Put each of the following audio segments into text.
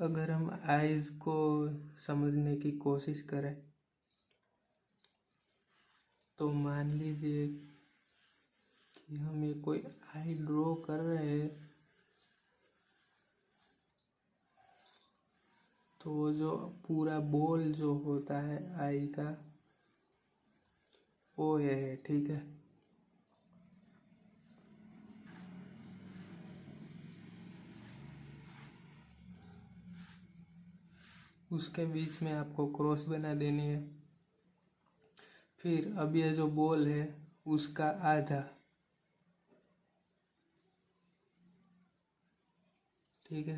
अगर हम आइज़ को समझने की कोशिश करें तो मान लीजिए कि हम ये कोई आई ड्रॉ कर रहे हैं, तो वो जो पूरा बॉल जो होता है आई का वो ये है, ठीक है। उसके बीच में आपको क्रॉस बना देनी है। फिर अब ये जो बॉल है उसका आधा, ठीक है।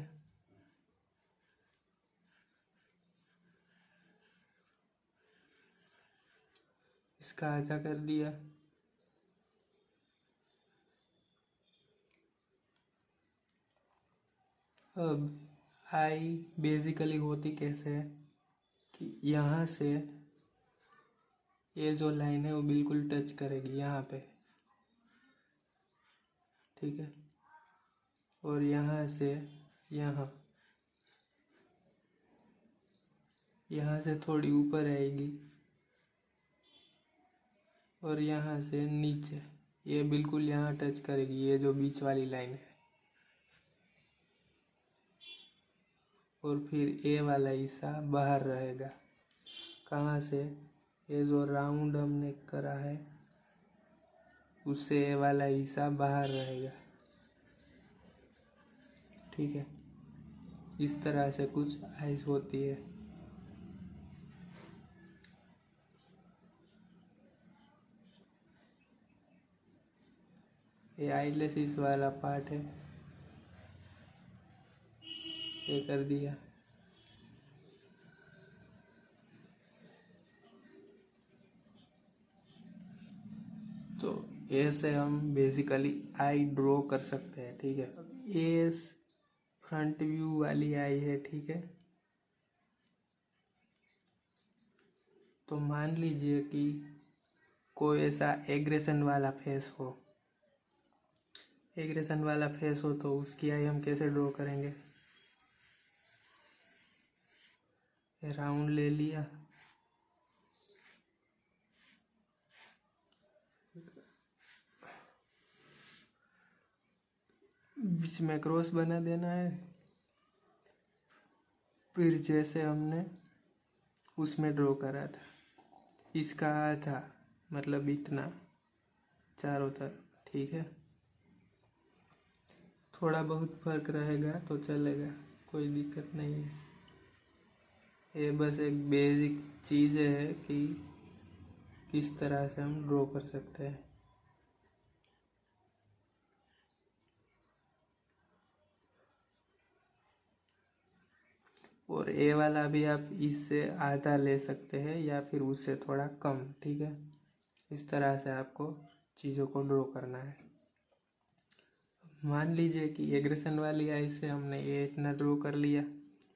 इसका आधा कर दिया। अब आई बेसिकली होती कैसे है कि यहाँ से ये जो लाइन है वो बिल्कुल टच करेगी यहाँ पे, ठीक है। और यहाँ से यहाँ यहाँ से थोड़ी ऊपर आएगी और यहाँ से नीचे ये बिल्कुल यहाँ टच करेगी, ये जो बीच वाली लाइन है। और फिर ए वाला हिस्सा बाहर रहेगा। कहाँ से? ये जो राउंड हमने करा है उससे ए वाला हिस्सा बाहर रहेगा, ठीक है। इस तरह से कुछ आइस होती है। ये आईलेसिस वाला पार्ट है, ये कर दिया। तो ऐसे हम बेसिकली आई ड्रॉ कर सकते हैं, ठीक है। ये फ्रंट व्यू वाली आई है, ठीक है। तो मान लीजिए कि कोई ऐसा एग्रेशन वाला फेस हो, एग्रेशन वाला फेस हो तो उसकी आई हम कैसे ड्रॉ करेंगे? राउंड ले लिया, बीच में क्रॉस बना देना है। फिर जैसे हमने उसमें ड्रॉ करा था, इसका आधा मतलब इतना चारों तरफ, ठीक है। थोड़ा बहुत फर्क रहेगा तो चलेगा, कोई दिक्कत नहीं है। ये बस एक बेसिक चीज़ है कि किस तरह से हम ड्रॉ कर सकते हैं। और ए वाला भी आप इससे आधा ले सकते हैं या फिर उससे थोड़ा कम, ठीक है। इस तरह से आपको चीज़ों को ड्रॉ करना है। मान लीजिए कि एग्रेशन वाली आई से हमने ये इतना ड्रॉ कर लिया,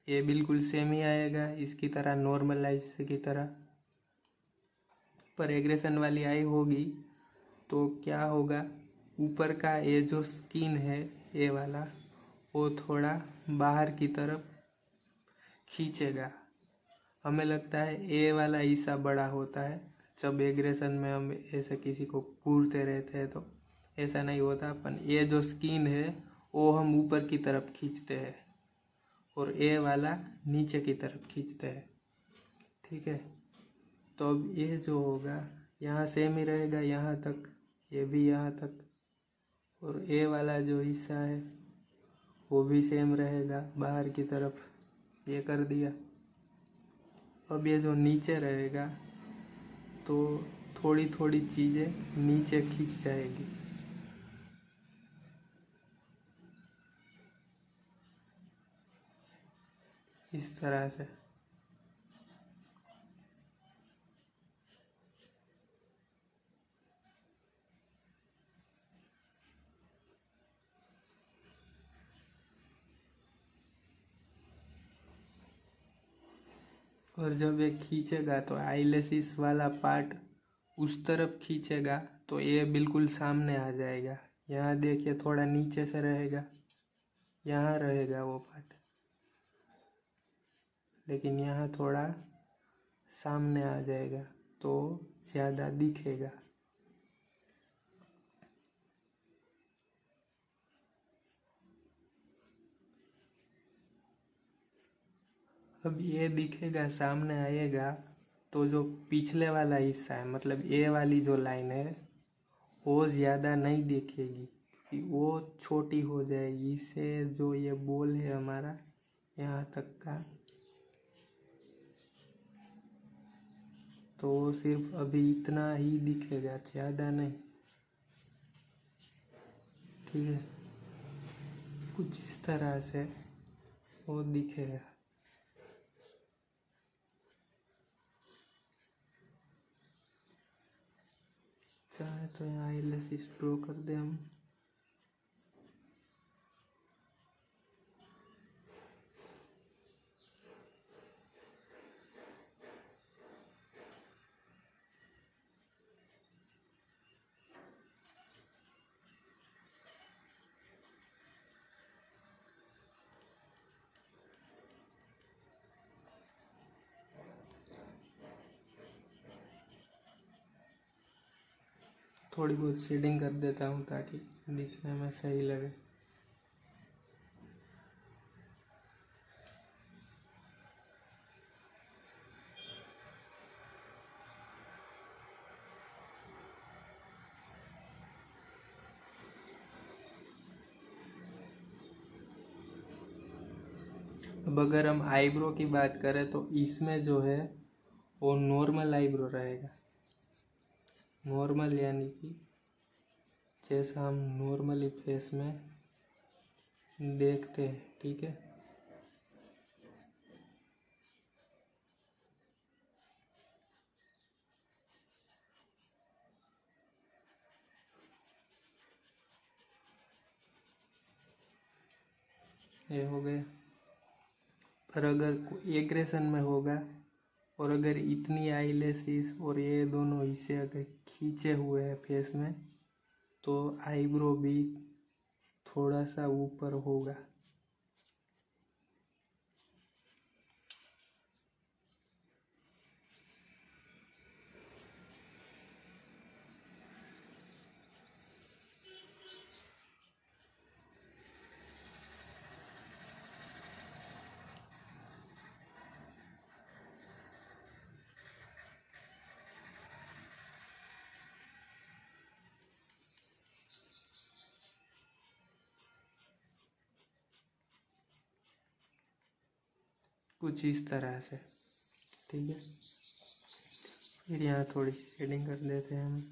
ये बिल्कुल सेम ही आएगा इसकी तरह, नॉर्मल आई की तरह। पर एग्रेशन वाली आई होगी तो क्या होगा, ऊपर का ये जो स्किन है ये वाला वो थोड़ा बाहर की तरफ खींचेगा। हमें लगता है ए वाला हिस्सा बड़ा होता है, जब एग्रेशन में हम ऐसे किसी को कूटते रहते हैं तो ऐसा नहीं होता। अपन ये जो स्किन है वो हम ऊपर की तरफ खींचते हैं और ए वाला नीचे की तरफ खींचते हैं, ठीक है। तो अब ये जो होगा यहाँ सेम ही रहेगा यहाँ तक, ये भी यहाँ तक, और ए वाला जो हिस्सा है वो भी सेम रहेगा बाहर की तरफ, ये कर दिया। अब ये जो नीचे रहेगा तो थोड़ी थोड़ी चीज़ें नीचे खींच जाएगी, इस तरह से। और जब ये खींचेगा तो आईलेसिस वाला पार्ट उस तरफ खींचेगा तो ये बिल्कुल सामने आ जाएगा। यहाँ देखिए थोड़ा नीचे से रहेगा, यहाँ रहेगा वो पार्ट, लेकिन यहाँ थोड़ा सामने आ जाएगा तो ज़्यादा दिखेगा। अब ये दिखेगा, सामने आएगा तो जो पिछले वाला हिस्सा है, मतलब ए वाली जो लाइन है वो ज़्यादा नहीं दिखेगी कि वो छोटी हो जाएगी। इससे जो ये बॉल है हमारा यहाँ तक का, तो सिर्फ अभी इतना ही दिखेगा, ज़्यादा नहीं। ठीक है, कुछ इस तरह से वो दिखेगा। चाहे तो यहाँ एलिसिस ड्रॉ कर दे हम। थोड़ी बहुत शेडिंग कर देता हूँ ताकि दिखने में सही लगे। अब अगर हम आईब्रो की बात करें तो इसमें जो है वो नॉर्मल आईब्रो रहेगा। नॉर्मल यानी कि जैसा हम नॉर्मली फेस में देखते हैं। ठीक है, ये हो गया। पर अगर एग्रेशन में होगा और अगर इतनी आईलैशेस और ये दोनों हिस्से अगर खींचे हुए हैं फेस में, तो आईब्रो भी थोड़ा सा ऊपर होगा। कुछ इस तरह से। ठीक है, फिर यहाँ थोड़ी सी शेडिंग कर देते हैं हम।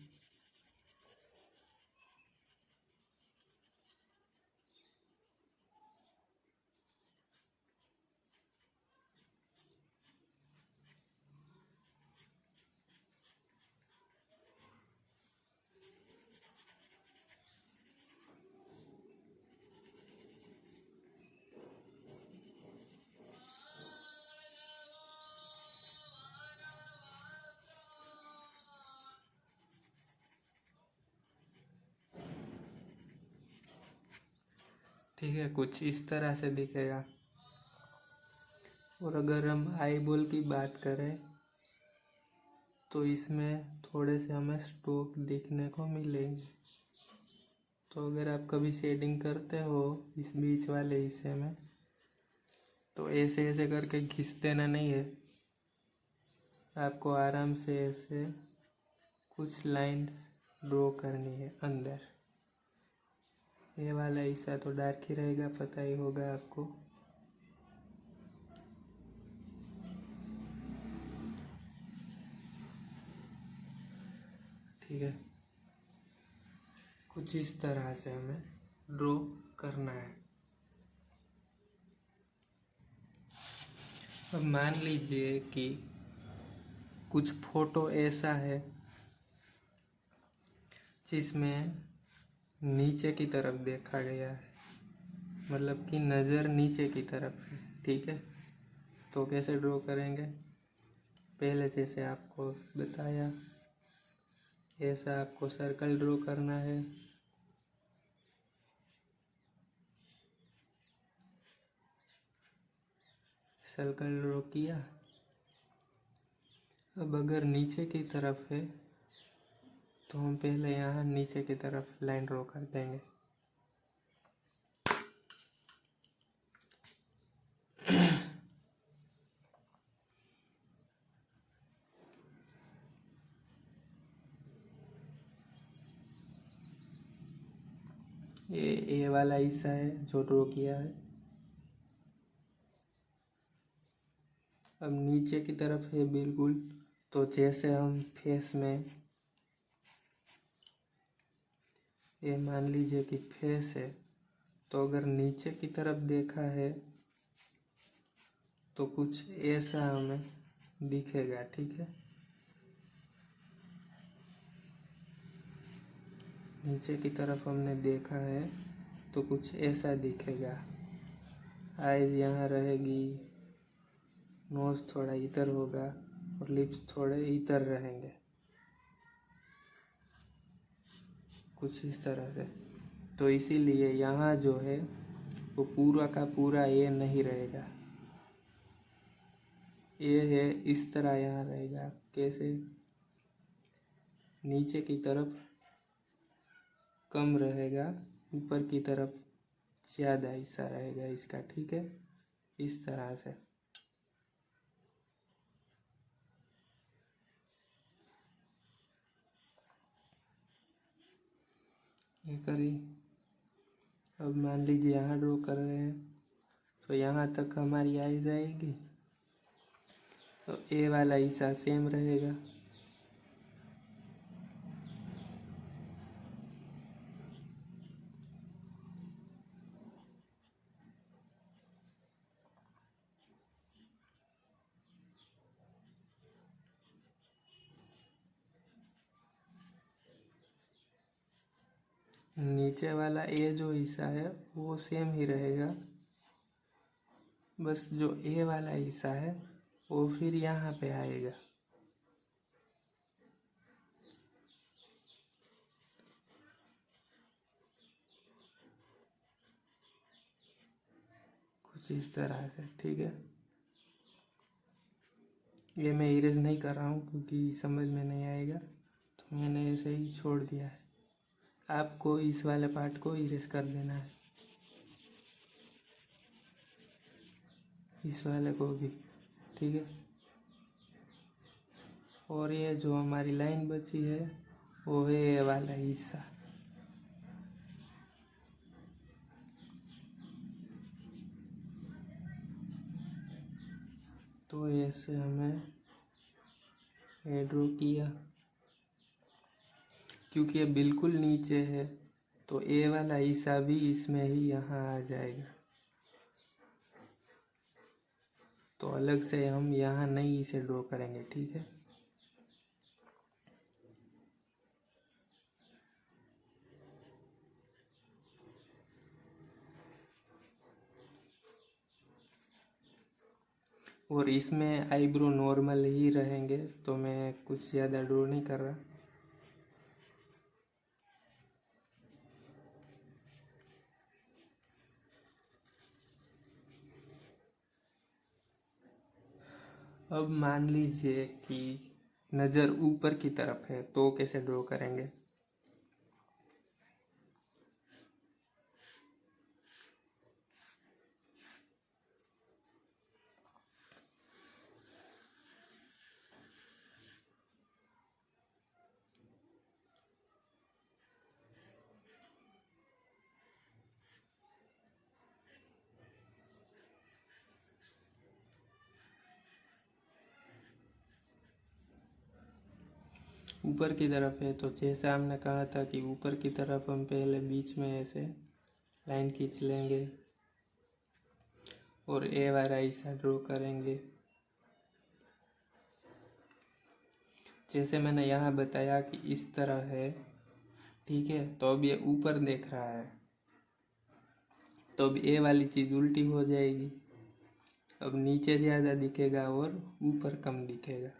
ठीक है, कुछ इस तरह से दिखेगा। और अगर हम आई बॉल की बात करें तो इसमें थोड़े से हमें स्ट्रोक देखने को मिलेंगे। तो अगर आप कभी शेडिंग करते हो इस बीच वाले हिस्से में, तो ऐसे ऐसे करके घिस देना नहीं है, आपको आराम से ऐसे कुछ लाइंस ड्रॉ करनी है अंदर। ये वाला हिस्सा तो डार्क ही रहेगा, पता ही होगा आपको। ठीक है, कुछ इस तरह से हमें ड्रॉ करना है। अब मान लीजिए कि कुछ फोटो ऐसा है जिसमें नीचे की तरफ देखा गया है, मतलब कि नज़र नीचे की तरफ है। ठीक है, तो कैसे ड्रॉ करेंगे? पहले जैसे आपको बताया, ऐसा आपको सर्कल ड्रॉ करना है। सर्कल ड्रॉ किया। अब अगर नीचे की तरफ है तो हम पहले यहाँ नीचे की तरफ लाइन ड्रॉ कर देंगे। ये ए वाला हिस्सा है जो ड्रॉ किया है। अब नीचे की तरफ है बिल्कुल, तो जैसे हम फेस में, ये मान लीजिए कि फेस है, तो अगर नीचे की तरफ देखा है तो कुछ ऐसा हमें दिखेगा। ठीक है, नीचे की तरफ हमने देखा है तो कुछ ऐसा दिखेगा। आईज यहाँ रहेगी, नोज थोड़ा इधर होगा और लिप्स थोड़े इधर रहेंगे, कुछ इस तरह से। तो इसीलिए यहाँ जो है वो पूरा का पूरा ये नहीं रहेगा, ये है इस तरह यहाँ रहेगा। कैसे? नीचे की तरफ कम रहेगा, ऊपर की तरफ ज़्यादा हिस्सा रहेगा इसका। ठीक है, इस तरह से। ये करिए। अब मान लीजिए यहाँ ड्रॉ कर रहे हैं तो यहाँ तक हमारी आई जाएगी, तो ए वाला हिस्सा सेम रहेगा। नीचे वाला ए जो हिस्सा है वो सेम ही रहेगा, बस जो ए वाला हिस्सा है वो फिर यहाँ पे आएगा। कुछ इस तरह से। ठीक है, ये मैं इरेज नहीं कर रहा हूँ क्योंकि समझ में नहीं आएगा, तो मैंने ऐसे ही छोड़ दिया है। आपको इस वाले पार्ट को इरेज कर देना है, इस वाले को भी। ठीक है, और ये जो हमारी लाइन बची है वो है ये वाला हिस्सा। तो ऐसे हमें ये ड्रॉ किया, क्योंकि ये बिल्कुल नीचे है तो ए वाला हिस्सा भी इसमें ही यहाँ आ जाएगा, तो अलग से हम यहाँ नहीं इसे ड्रॉ करेंगे। ठीक है, और इसमें आईब्रो नॉर्मल ही रहेंगे, तो मैं कुछ ज़्यादा ड्रॉ नहीं कर रहा। अब मान लीजिए कि नज़र ऊपर की तरफ है, तो कैसे ड्रॉ करेंगे? ऊपर की तरफ है तो जैसा हमने कहा था कि ऊपर की तरफ हम पहले बीच में ऐसे लाइन खींच लेंगे और ए वाला हिस्सा ड्रॉ करेंगे। जैसे मैंने यहाँ बताया कि इस तरह है। ठीक है, तो अब ये ऊपर देख रहा है, तो अब ए वाली चीज़ उल्टी हो जाएगी। अब नीचे ज़्यादा दिखेगा और ऊपर कम दिखेगा।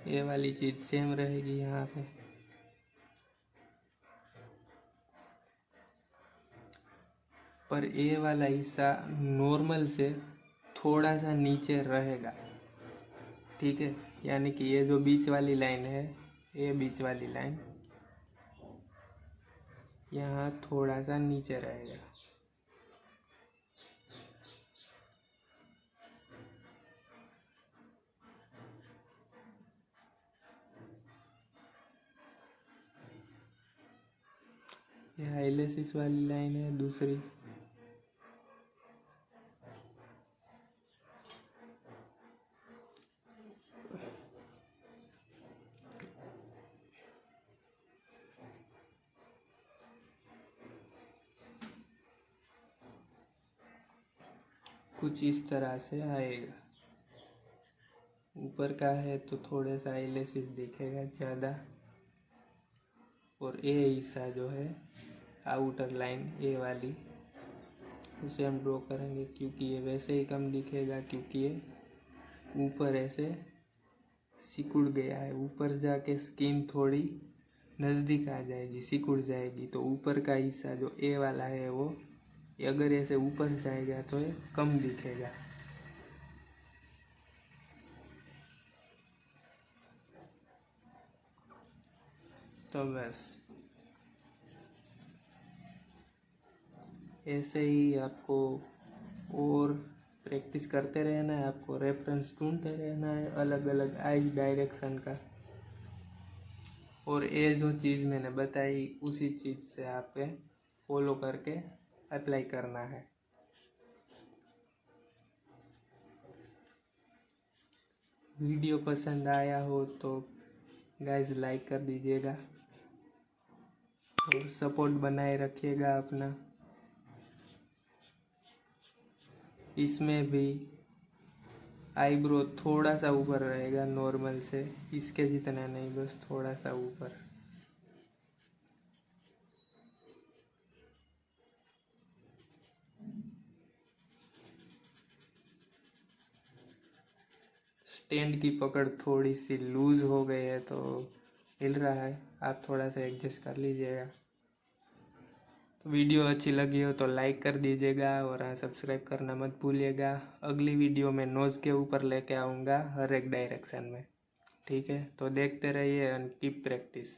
ये वाली चीज़ सेम रहेगी यहाँ पे। पर ये वाला हिस्सा नॉर्मल से थोड़ा सा नीचे रहेगा, ठीक है। यानी कि ये जो बीच वाली लाइन है, ये बीच वाली लाइन यहाँ थोड़ा सा नीचे रहेगा। ये हाइलेसिस वाली लाइन है दूसरी। कुछ इस तरह से आएगा। ऊपर का है तो थोड़ा सा हाइलेसिस दिखेगा ज़्यादा, और ये हिस्सा जो है आउटर लाइन ए वाली, उसे हम ड्रॉ करेंगे, क्योंकि ये वैसे ही कम दिखेगा, क्योंकि ये ऊपर ऐसे सिकुड़ गया है। ऊपर जाके स्किन थोड़ी नज़दीक आ जाएगी, सिकुड़ जाएगी, तो ऊपर का हिस्सा जो ए वाला है वो अगर ऐसे ऊपर जाएगा तो ये कम दिखेगा। तो बस ऐसे ही आपको और प्रैक्टिस करते रहना है, आपको रेफरेंस ढूंढते रहना है अलग अलग आइज डायरेक्शन का, और ये जो चीज़ मैंने बताई उसी चीज़ से आप फॉलो करके अप्लाई करना है। वीडियो पसंद आया हो तो गाइस लाइक कर दीजिएगा और सपोर्ट बनाए रखिएगा अपना। इसमें भी आईब्रो थोड़ा सा ऊपर रहेगा नॉर्मल से, इसके जितना नहीं, बस थोड़ा सा ऊपर। स्टैंड की पकड़ थोड़ी सी लूज हो गई है तो हिल रहा है, आप थोड़ा सा एडजस्ट कर लीजिएगा। तो वीडियो अच्छी लगी हो तो लाइक कर दीजिएगा और सब्सक्राइब करना मत भूलिएगा। अगली वीडियो में नोज़ के ऊपर लेके आऊँगा हर एक डायरेक्शन में, ठीक है। तो देखते रहिए एंड कीप प्रैक्टिस।